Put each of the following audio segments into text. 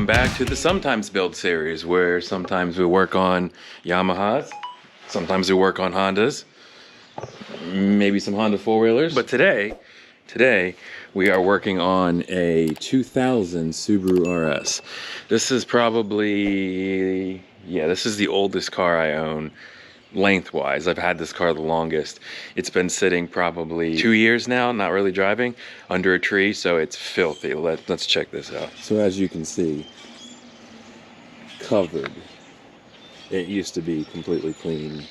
Welcome back to the Sometimes Build series, where sometimes we work on Yamahas, sometimes we work on Hondas, maybe some Honda four-wheelers. But today we are working on a 2000 Subaru RS. This is probably, this is the oldest car I own. Lengthwise, I've had this car the longest. It's been sitting probably 2 years now, not really driving, under a tree, so it's filthy. Let's check this out. So as you can see, covered. It used to be completely clean.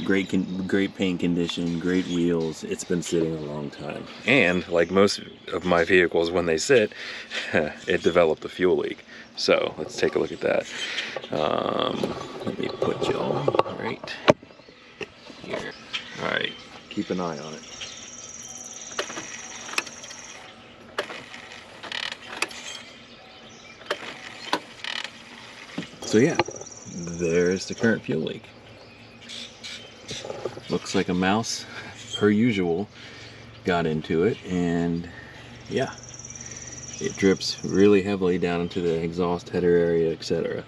Great paint condition, great wheels. It's been sitting a long time. And like most of my vehicles when they sit, it developed a fuel leak. So let's take a look at that. Let me put y'all right here. All right, keep an eye on it. So yeah, there's the current fuel leak. Looks like a mouse, per usual, got into it, and yeah, it drips really heavily down into the exhaust header area, etc.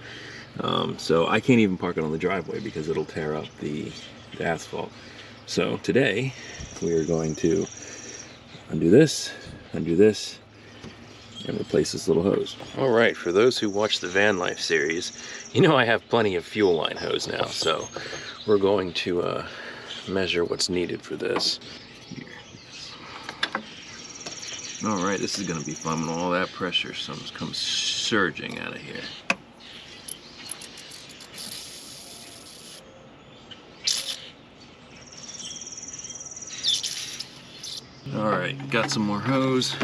So I can't even park it on the driveway because it'll tear up the asphalt. So today we are going to undo this, and replace this little hose. All right, for those who watch the van life series, you know I have plenty of fuel line hose now, so we're going to measure what's needed for this. All right, this is gonna be fun when all that pressure comes surging out of here. All right, got some more hose.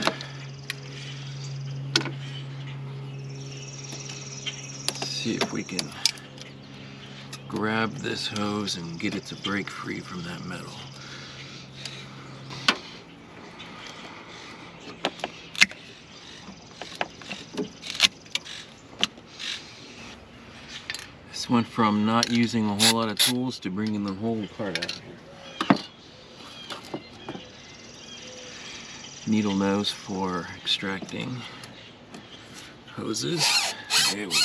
Let's see if we can grab this hose and get it to break free from that metal. This went from not using a whole lot of tools to bringing the whole part out of here. Needle nose for extracting hoses. There we go.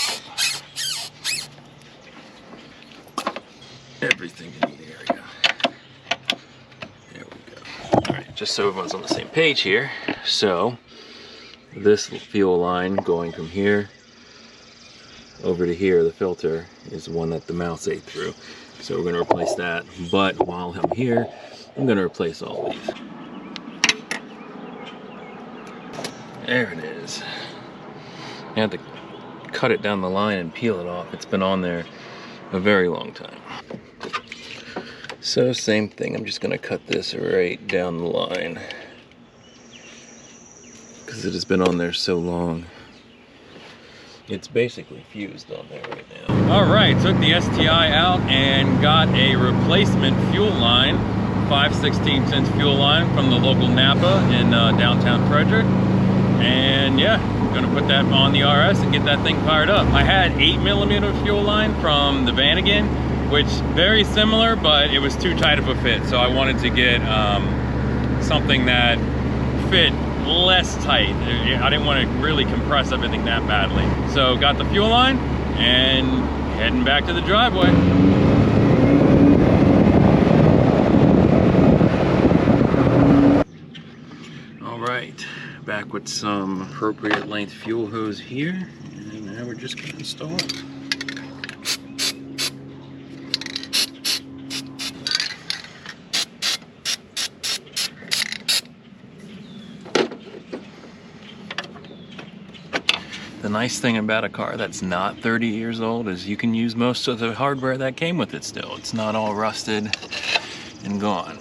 Everything in the area. There we go. Alright, just so everyone's on the same page here. So, this fuel line going from here over to here, the filter, is the one that the mouse ate through. So we're going to replace that. But while I'm here, I'm going to replace all these. There it is. I had to cut it down the line and peel it off. It's been on there a very long time. So same thing, I'm just gonna cut this right down the line because it has been on there so long. It's basically fused on there right now. All right, took the STI out and got a replacement fuel line, 5/16 inch fuel line from the local Napa in downtown Frederick. And yeah, I'm gonna put that on the RS and get that thing fired up. I had 8mm fuel line from the Vanagon, which very similar, but it was too tight of a fit. So I wanted to get something that fit less tight. I didn't want to really compress everything that badly. So got the fuel line and heading back to the driveway. All right, back with some appropriate length fuel hose here. And now we're just gonna install it. The nice thing about a car that's not 30 years old is you can use most of the hardware that came with it still. It's not all rusted and gone.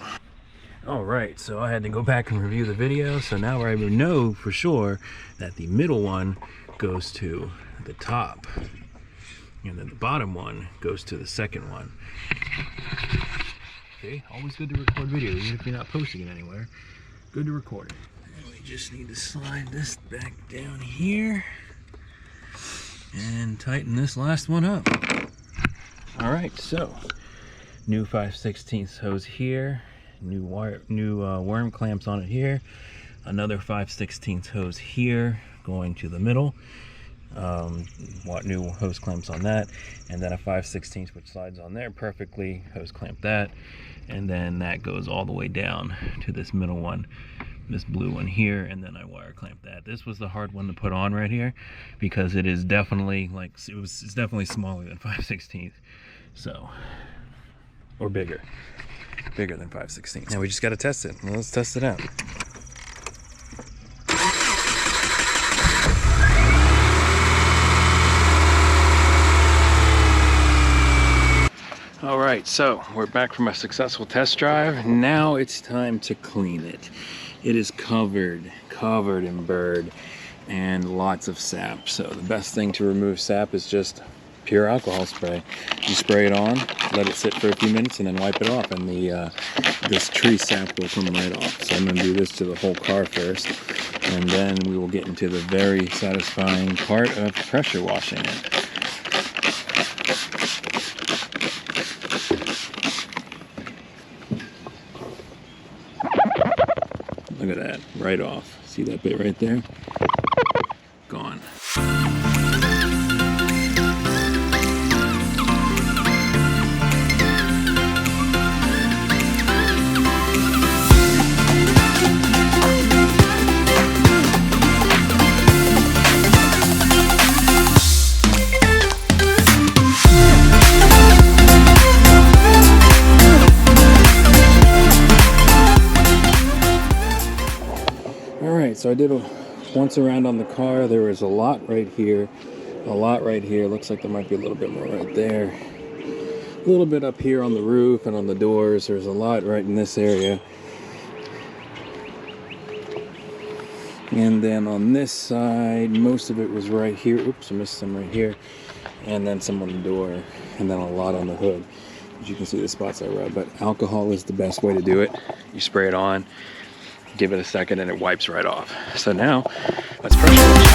All right, so I had to go back and review the video. So now I know for sure that the middle one goes to the top and then the bottom one goes to the second one. Okay, always good to record video, even if you're not posting it anywhere. Good to record it. And we just need to slide this back down here and tighten this last one up. All right, so new 5/16 hose here, new worm clamps on it here, another 5/16 hose here going to the middle, New hose clamps on that, and then a 5/16 which slides on there perfectly. Hose clamp that, and then that goes all the way down to this middle one, this blue one here, and then I wire clamp that. This was the hard one to put on right here because it is definitely it's definitely smaller than 5/16, so, or bigger than 5/16. Now we just got to test it. Let's test it out. All right, so we're back from a successful test drive. Now it's time to clean it. It is covered in bird and lots of sap. So the best thing to remove sap is just pure alcohol spray. You spray it on, let it sit for a few minutes, and then wipe it off, and this tree sap will come right off. So I'm going to do this to the whole car first, and then we will get into the very satisfying part of pressure washing it. Look at that, right off. See that bit right there? Gone. So I did once around on the car. There was a lot right here, looks like there might be a little bit more right there, a little bit up here on the roof and on the doors. There's a lot right in this area, and then on this side most of it was right here. Oops, I missed some right here, and then some on the door, and then a lot on the hood. As you can see the spots I rubbed, but alcohol is the best way to do it. You spray it on, give it a second, and it wipes right off. So now, let's pressure wash.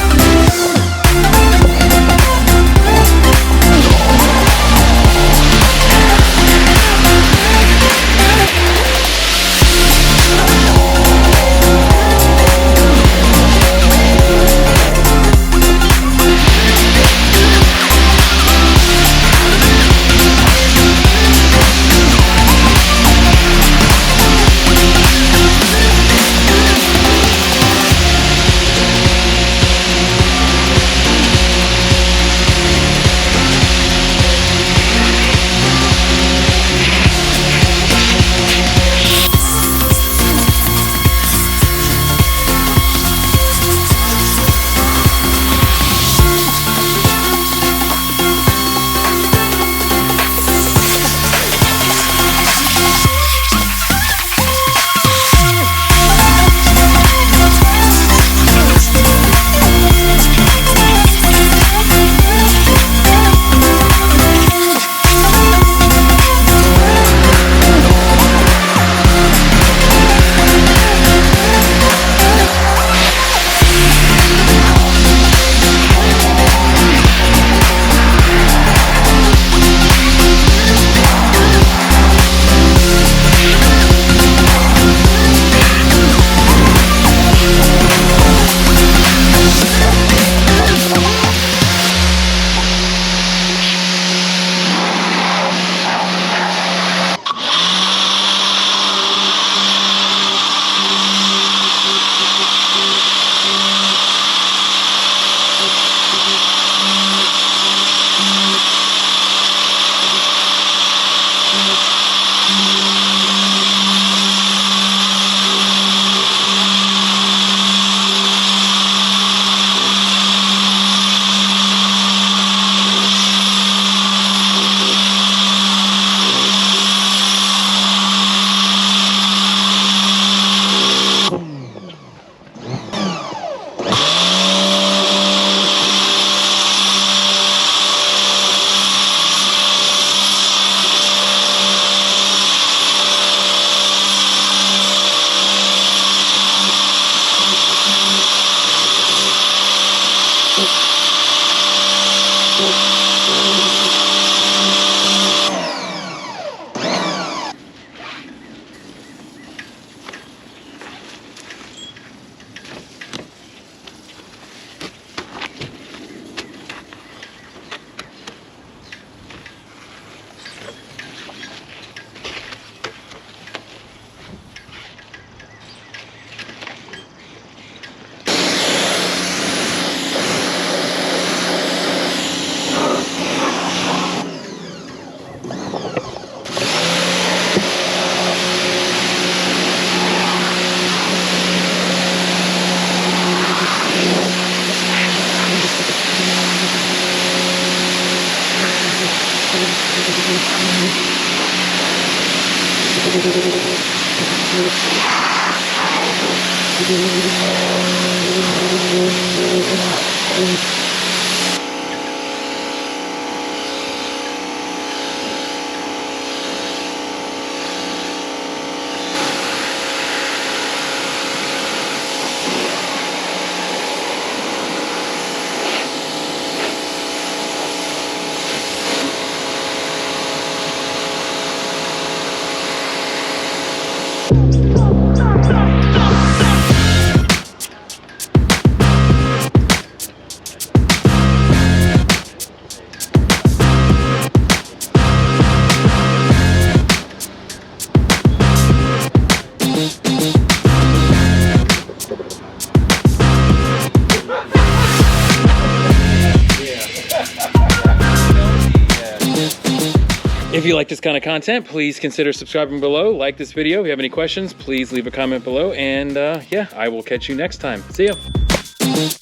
If you like this kind of content, please consider subscribing below, like this video. If you have any questions, please leave a comment below, and yeah, I will catch you next time. See ya.